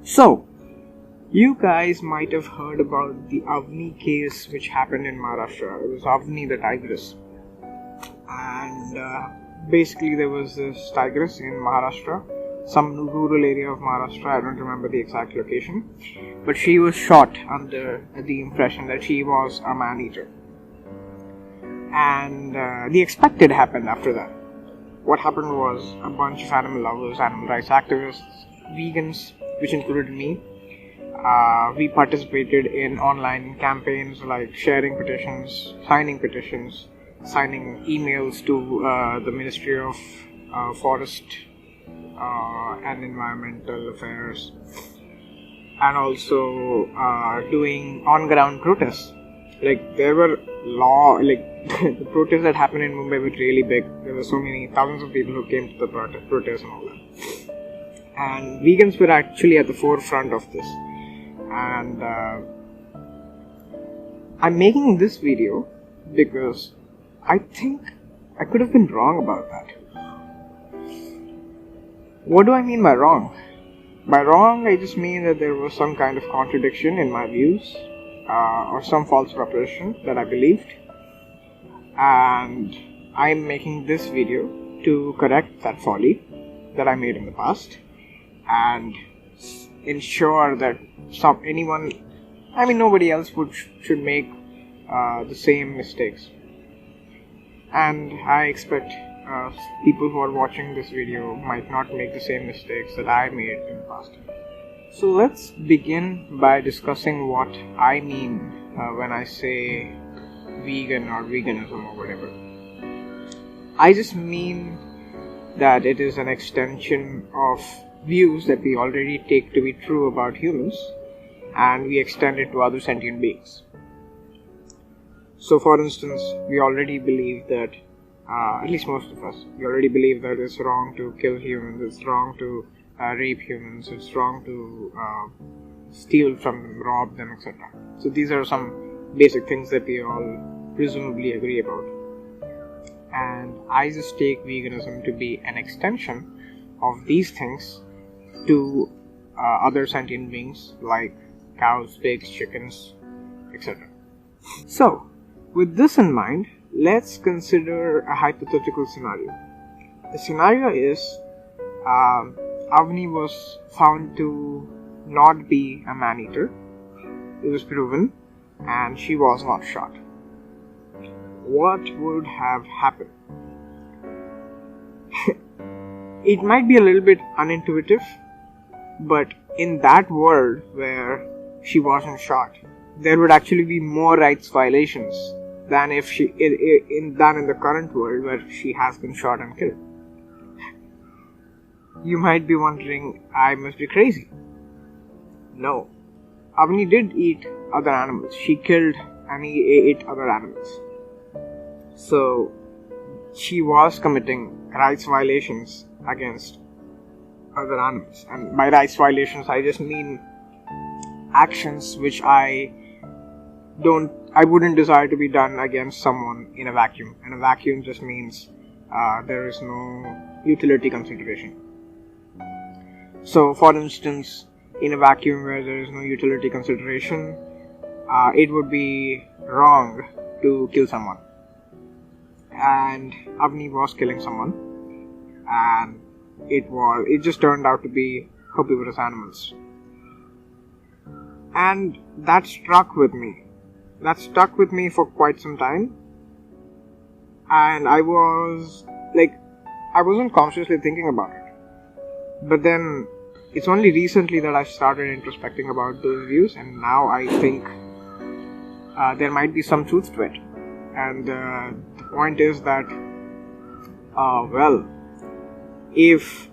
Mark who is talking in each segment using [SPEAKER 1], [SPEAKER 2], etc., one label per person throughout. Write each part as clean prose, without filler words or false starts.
[SPEAKER 1] So, you guys might have heard about the Avni case which happened in Maharashtra. It was Avni the tigress. And basically there was this tigress in Maharashtra, some rural area of Maharashtra, I don't remember the exact location. But she was shot under the impression that she was a man-eater. And the expected happened after that. What happened was a bunch of animal lovers, animal rights activists, vegans, which included me, we participated in online campaigns like sharing petitions, signing emails to the Ministry of Forest and Environmental Affairs, and also doing on-ground protests. Like there were the protests that happened in Mumbai were really big. There were so many thousands of people who came to the protests and all that. And vegans were actually at the forefront of this. And I'm making this video because I think I could have been wrong about that. What do I mean by wrong? By wrong, I just mean that there was some kind of contradiction in my views, or some false proposition that I believed. And I'm making this video to correct that folly that I made in the past and ensure that nobody else should make the same mistakes. And I expect people who are watching this video might not make the same mistakes that I made in the past. So let's begin by discussing what I mean when I say vegan or veganism or whatever. I just mean that it is an extension of views that we already take to be true about humans, and we extend it to other sentient beings. So for instance, we already believe that, at least most of us, we already believe that it's wrong to kill humans, it's wrong to rape humans, it's wrong to steal from them, rob them, etc. So these are some basic things that we all presumably agree about. And I just take veganism to be an extension of these things to other sentient beings like cows, pigs, chickens, etc. So, with this in mind, let's consider a hypothetical scenario. The scenario is Avni was found to not be a man-eater. It was proven, and she was not shot. What would have happened? It might be a little bit unintuitive, but in that world where she wasn't shot, there would actually be more rights violations than in the current world where she has been shot and killed. You might be wondering, I must be crazy. No. Avni did eat other animals. She killed and ate other animals. So, she was committing rights violations against other animals. And by rights violations, I just mean actions which I wouldn't desire to be done against someone in a vacuum. And a vacuum just means there is no utility consideration. So, for instance, in a vacuum where there is no utility consideration, it would be wrong to kill someone. And Avni was killing someone, and it just turned out to be herbivorous animals. And that stuck with me. That stuck with me for quite some time. And I wasn't consciously thinking about it. But then, it's only recently that I started introspecting about those views, and now I think there might be some truth to it. And the point is that, if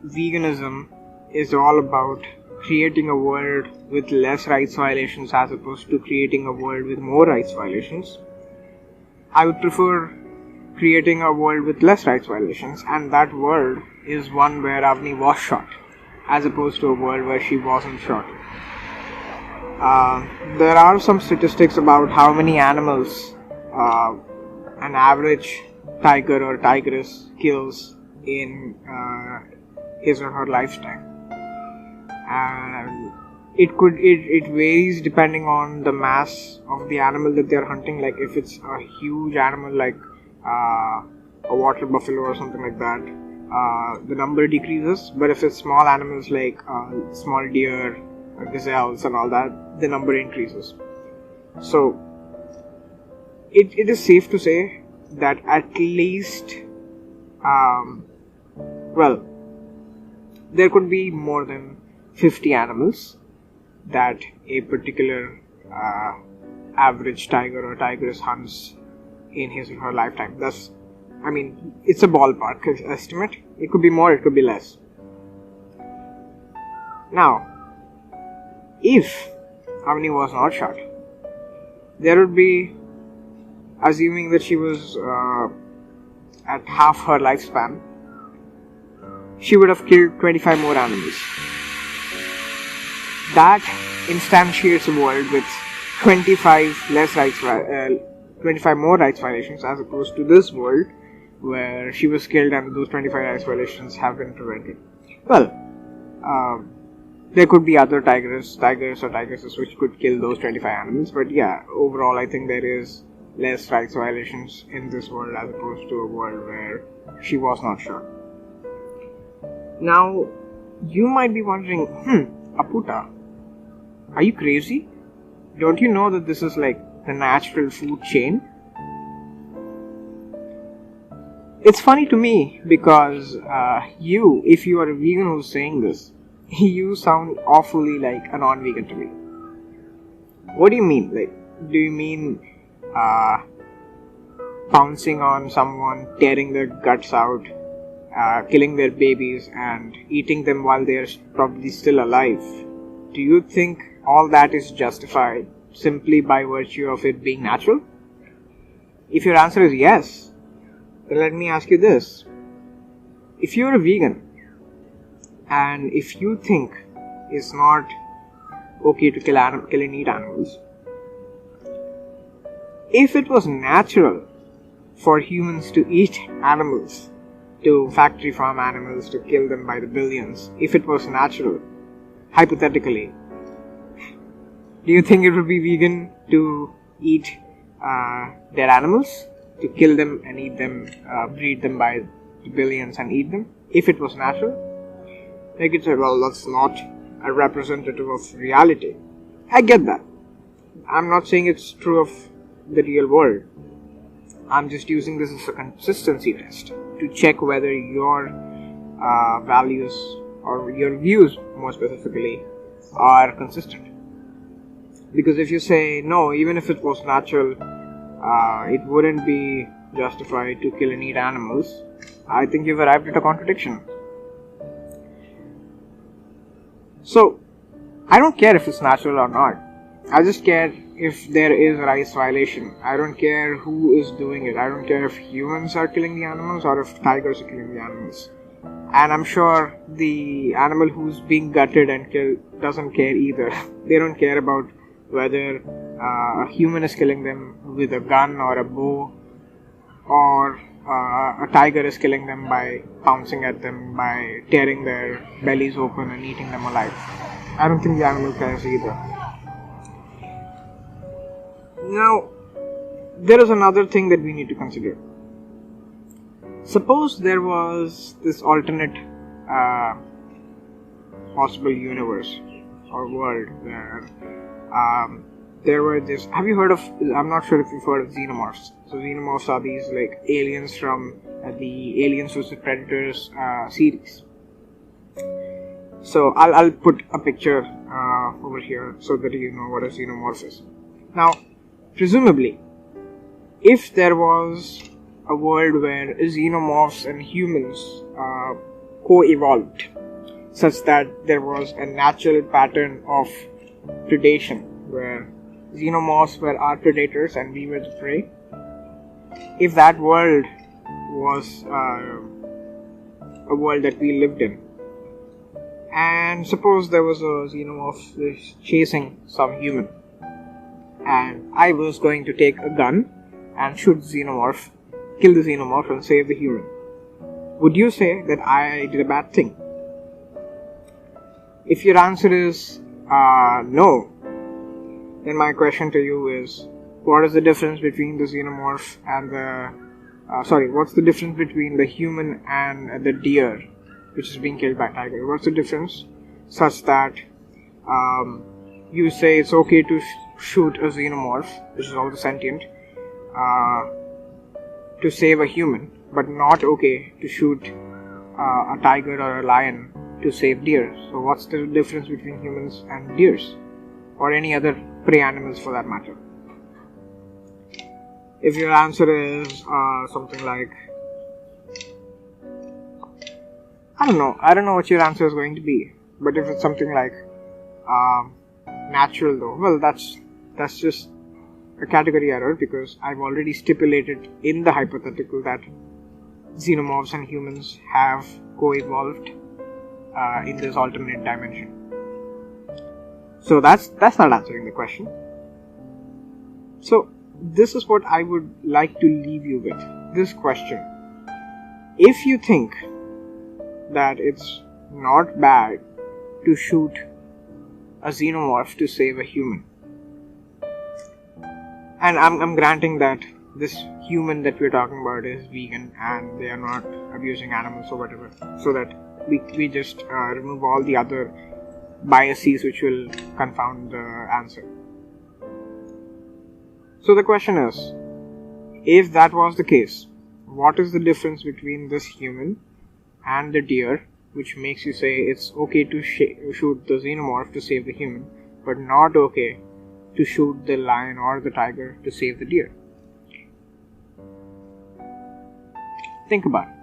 [SPEAKER 1] veganism is all about creating a world with less rights violations as opposed to creating a world with more rights violations, I would prefer creating a world with less rights violations, and that world is one where Avni was shot, as opposed to a world where she wasn't shot. There are some statistics about how many animals an average tiger or tigress kills in his or her lifetime. And it varies depending on the mass of the animal that they're hunting. Like if it's a huge animal like a water buffalo or something like that, the number decreases. But if it's small animals like small deer, gazelles and all that, the number increases. So it is safe to say that at least there could be more than 50 animals that a particular average tiger or tigress hunts in his or her lifetime. It's a ballpark estimate. It could be more, it could be less. Now, if Avni was not shot, there would be, assuming that she was at half her lifespan, she would have killed 25 more animals. That instantiates a world with 25 more rights violations, as opposed to this world where she was killed and those 25 rights violations have been prevented. Well, there could be other tigers or tigresses which could kill those 25 animals, but yeah, overall I think there is less rights violations in this world as opposed to a world where she was not shot. Now, you might be wondering, Appoota, are you crazy? Don't you know that this is like the natural food chain? It's funny to me because if you are a vegan who's saying this, you sound awfully like a non-vegan to me. What do you mean? Like, do you mean pouncing on someone, tearing their guts out, killing their babies and eating them while they are probably still alive? Do you think all that is justified simply by virtue of it being natural? If your answer is yes, then let me ask you this. If you're a vegan and if you think it's not okay to kill and eat animals, if it was natural for humans to eat animals, to factory farm animals, to kill them by the billions, if it was natural, hypothetically, do you think it would be vegan to eat their animals, to kill them and eat them, breed them by the billions and eat them, if it was natural? They could say, well, that's not a representative of reality. I get that. I'm not saying it's true of the real world. I'm just using this as a consistency test to check whether your values or your views, more specifically, are consistent. Because if you say no, even if it was natural, it wouldn't be justified to kill and eat animals, I think you've arrived at a contradiction. So, I don't care if it's natural or not. I just care if there is rights violation. I don't care who is doing it. I don't care if humans are killing the animals or if tigers are killing the animals. And I'm sure the animal who's being gutted and killed doesn't care either. They don't care about whether a human is killing them with a gun or a bow, or a tiger is killing them by pouncing at them, by tearing their bellies open and eating them alive. I don't think the animal cares either. Now, there is another thing that we need to consider. Suppose there was this alternate possible universe or world where there were this. Have you heard of? I'm not sure if you've heard of xenomorphs. So xenomorphs are these like aliens from the Aliens vs Predators series. So I'll put a picture over here so that you know what a xenomorph is. Now, presumably, if there was a world where xenomorphs and humans co-evolved, such that there was a natural pattern of predation where xenomorphs were our predators and we were the prey, if that world was a world that we lived in, and suppose there was a xenomorph chasing some human, and I was going to take a gun and shoot the xenomorph, kill the xenomorph and save the human, would you say that I did a bad thing? If your answer is no, then my question to you is, what is the difference between the xenomorph and what's the difference between the human and the deer which is being killed by tiger? What's the difference such that you say it's okay to shoot a xenomorph, which is also sentient, to save a human, but not okay to shoot a tiger or a lion to save deer? So what's the difference between humans and deers, or any other prey animals for that matter? If your answer is something like, I don't know what your answer is going to be, but if it's something like natural though, well, that's just a category error, because I've already stipulated in the hypothetical that xenomorphs and humans have co-evolved in this alternate dimension. So that's not answering the question. So this is what I would like to leave you with, this question. If you think that it's not bad to shoot a xenomorph to save a human, and I'm granting that this human that we're talking about is vegan and they are not abusing animals or whatever, so that we just remove all the other biases which will confound the answer. So the question is, if that was the case, what is the difference between this human and the deer, which makes you say it's okay to shoot the xenomorph to save the human, but not okay to shoot the lion or the tiger to save the deer? Think about it.